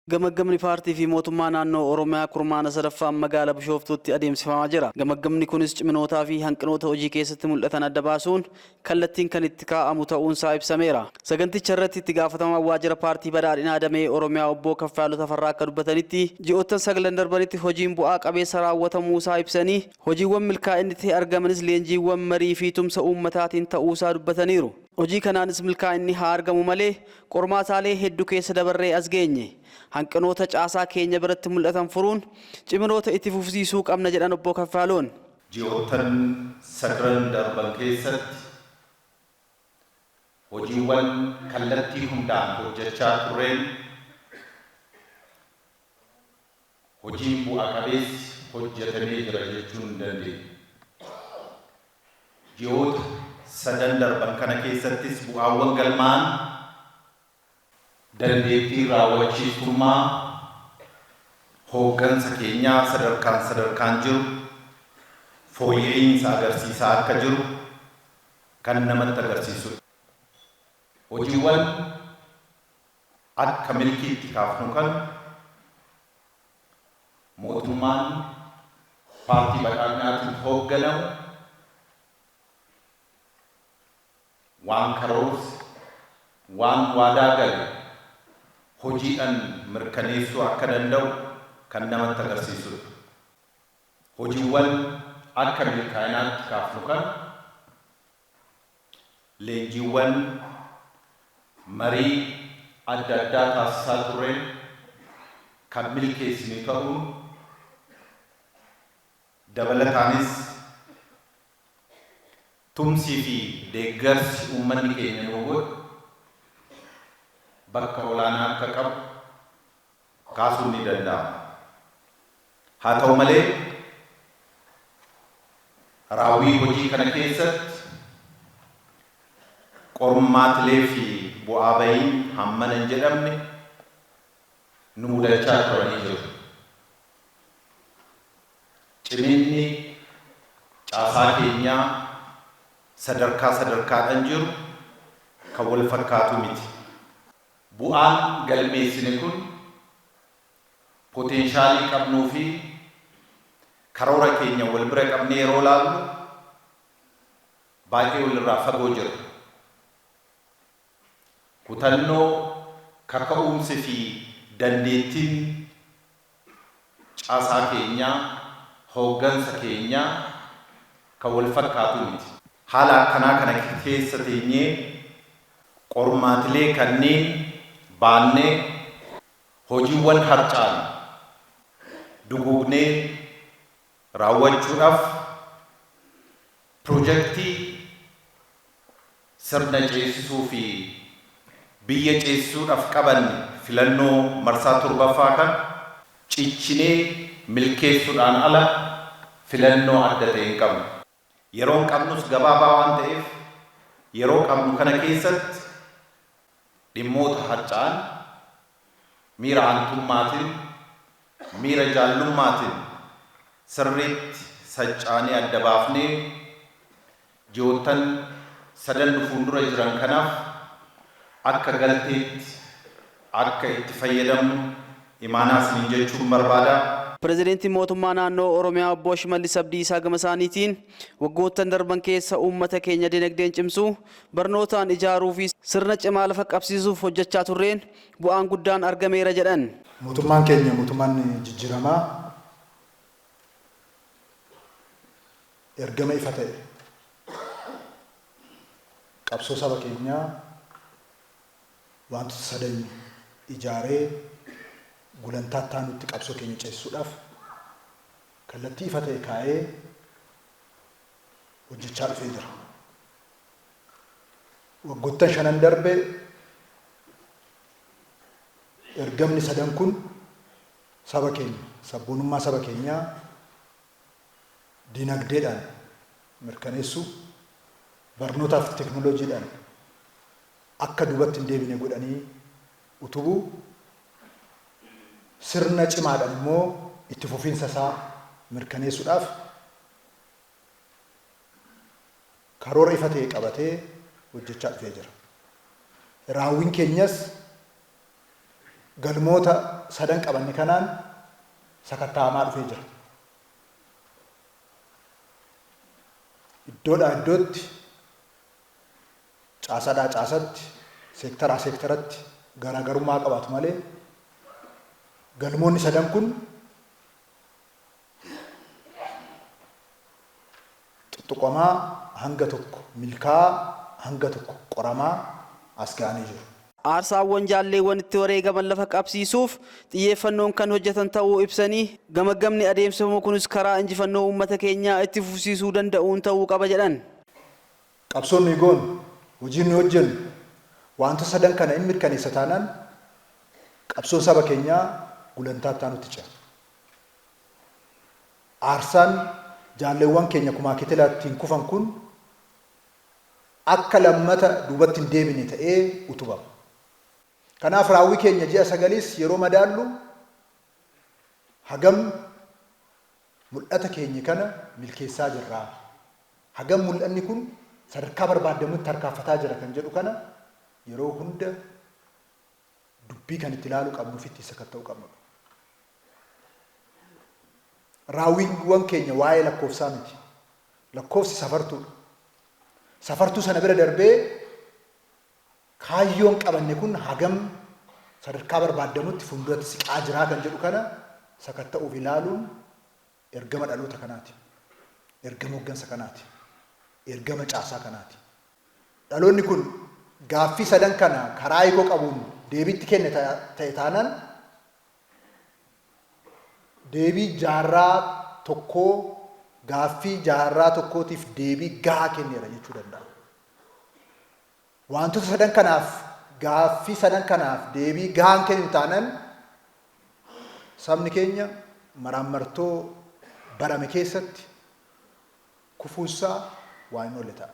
Gamaggamni paartii fi mootummaa naannoo Oromiyaa kurmaana sadaffaan magaalaa Bishooftuutti adeemsifamaa jira. Gamaggamni kunis ciminootaa fi hanqinoota hojii keessatti mul'atan adda baasuun kallattiin kan itti kaa'amu ta'uunsaa ibsameera. Saganticha irratti itti gaafatamaa waajjira paartii badhaadhinaa damee Oromiyaa obbo Kaffaaluu Tafarraa akka dubbatanitti ji'oottan 9 darbanitti hojiin bu'aa qabeessa raawwatamuusaa ibsanii hojiiwwan milkaa'inni argamanis leenjiiwwan marii fi tumsa uummataatiin ta'uusaa dubbataniiru. Hojii kanaanis milkaa'inni haa argamu malee qormaataalee hedduu keessa dabarree as geenye. Hanqinoota caasaa keenya biratti mul'atan furuun ciminoota itti fufsiisuu qabna jedhan obbo Kaffaaluun. Ji'oottan 9 darban keessatti hojiiwwan kallattii hundaan hojjechaa turreen hojiin bu'aa qabeessi hojjetamee jira jechuun hin dandeenya. Ji'oota 9 darban kana keessattis bu'aawwan galmaan dandeettii raawwachiistummaa hooggansa keenyaa sadarkaan jiru fooyya'insa agarsiisaa akka jiru kan namatti agarsiisudha. Hojiiwwan akka milkiitti kaafnu kan mootummaan paartii badhaadhinaatiin hoogganamu waan karoorse waan waadaa gale hojiidhaan mirkaneessuu akka danda'u kan namatti agarsiisudha. Hojiiwwan akka milkaa'inaatti kaafnu kan leenjiiwwan marii adda addaa taasisaa turreen kan milkeessinu ta'uun dabalataanis tumsii fi deeggarsi uummanni keenya nuu godhu bakka olaanaa akka qabu kaasuun ni danda'ama. Haa ta'u malee raawwii hojii kana keessatti qormaatilee fi bu'aa bahiin hammana hin jedhamne nu mudachaa turanii jiru. Ciminni caasaa keenyaa sadarkaadhaan jiru kan wal fakkaatu miti. Bu'aan galmeessine kun poteenshaalii qabnuu fi karoora keenya wal bira qabnee yeroo laallu baay'ee walirraa fagoo jira. Kutannoo kaka'umsi fi dandeettiin caasaa keenyaa hooggansa keenyaa kan wal fakkaatu miti. Haala akkanaa kana keessa teenyee qormaatilee kanneen baannee hojiiwwan harcaan duguugnee raawwachuudhaaf piroojeektii sirna ceesisuu fi biyya ceesisuudhaaf qaban filannoo marsaa 7ffaa kan ciccinee milkeessuudhaan ala filannoo adda ta'e hin qabnu. Yeroon qabnus gabaabaa waan ta'eef yeroo qabnu kana keessatti dhimmoota harcaan miira aantummaatiin miira jaallummaatiin sirriitti saccaanee adda baafnee ji'oottan 9 fuuldura jiran kanaaf akka galteetti akka itti fayyadamnu imaanaa isiniin jechuun barbaada. Pireezidaantiin mootummaa naannoo Oromiyaa obbo Shimallis Abdiisaa gama isaaniitiin waggoottan darban keessa uummata keenya dinagdeen cimsuu barnootaan ijaaruu fi sirna cimaa lafa qabsiisuuf hojjechaa turreen bu'aan guddaan argameera jedhan. Mootummaan keenya mootummaan jijjiiramaa ergama ifa ta'e qabsoo saba keenyaa wantoota 3 ijaaree gulantaa taanutti qabsoo keenya ceesisuudhaaf kallattii ifa ta'e kaa'ee hojjechaa dhufee jira. Waggoottan 5 darbe ergamni 3 kun saba keenya sabboonummaa saba keenyaa dinagdeedhaan mirkaneessuu barnootaa fi teekinooloojiidhaan akka duubatti hin deebine godhanii utubuu sirna cimaadhaan immoo itti fufiinsa isaa mirkaneessuudhaaf karoora ifa ta'e qabatee hojjechaa dhufee jira. Raawwiin keenyas galmoota sadan qabanne kanaan sakattaamaa dhufee jira. Iddoodhaa iddootti, caasaadhaa caasatti, seektaraa seektaratti garaagarummaa qabaatu malee galmoonni sadan kun tuttuqamaa hanga tokko, milkaa'aa hanga tokko qoramaa as ga'anii jiru. Aarsaawwan jaalleewwan itti wareegaman lafa qabsiisuuf xiyyeeffannoon kan hojjetan ta'uu ibsanii gamagamni adeemsifamu kunis karaa injifannoo uummata keenyaa itti fufsiisuu danda'uun ta'uu qaba jedhan. Qabsoon nuyi goonu, hojiin nuyi hojjennu wantoota sadan kana hin mirkaneessa taanaan qabsoon saba keenyaa gulantaa taanutti ce'a. Aarsaan jaalleewwan keenya kumaa kitelaattiin kufan kun akka lammata duubatti hin deebine ta'ee utubama. Kanaaf raawwii keenya ji'a 9 yeroo madaallu hagam mul'ata keenya kana milkeessaa jirra. Hagam mul'anni kun sadarkaa barbaadamutti tarkaanfataa jira kan jedhu kana yeroo hunda dubbii kan itti ilaaluu qabnu fi itti sakatta'uu qabnu. Raawwiiwwan keenya waa'ee lakkoofsaa miti. Lakkoofsi safartuudha. Safartuu sana bira darbee kaayyoon qabanne kun hagam sadarkaa barbaadamutti fuulduratti siqaa jiraa kan jedhu kana sakatta'uuf ilaaluun ergama dhaloota kanaati. Ergama hoggansa kanaati. Ergama caasaa kanaati. Dhaloonni kun gaaffii sadan kana karaa hiikoo qabuun deebiitti kenne ta'e taanaan deebii jaarraa tokkoo gaaffii jaarraa tokkootiif deebii gahaa kenneera jechuu danda'a. Wantoota sadan kanaaf gaaffii sadan kanaaf deebii gahaan kennu taanaan sabni keenya maraamartoo barame keessatti kufuusaa waa hin oolle ta'a.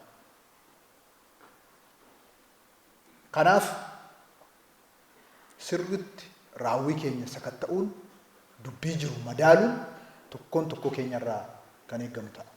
Kanaaf sirriitti raawwii keenya sakatta'uun dubbii jiru madaaluun tokkoon tokkoo keenyarraa kan eeggamu ta'a.